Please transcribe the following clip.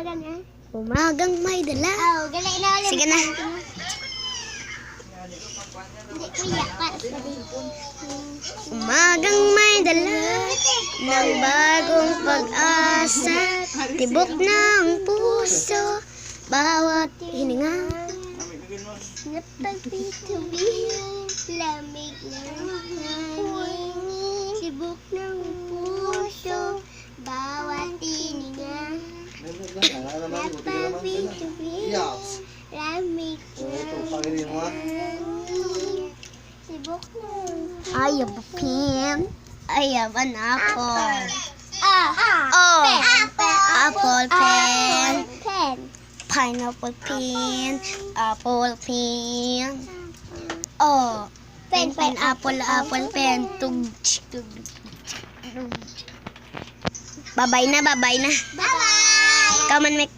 umaga na. Umagang may dala. Oh, galay na ulit. Sige na. Hindi kuya, para sa Umagang may dala ng bagong pag-asa. Tibok ng puso, bawat hininga. Napagpitubihan, lamig ng hangin. Tibok ng puso, bawat hininga. Napagpitubihan, lamig ng hangin. Tibok ng Ayaw ba, Pim? Ayaw ba na apple? Oh, Apple pen. pen. Pineapple pen. Apple pen. Oh. Pen, apple pen. Tug. Babay na. Bye-bye. Come on, make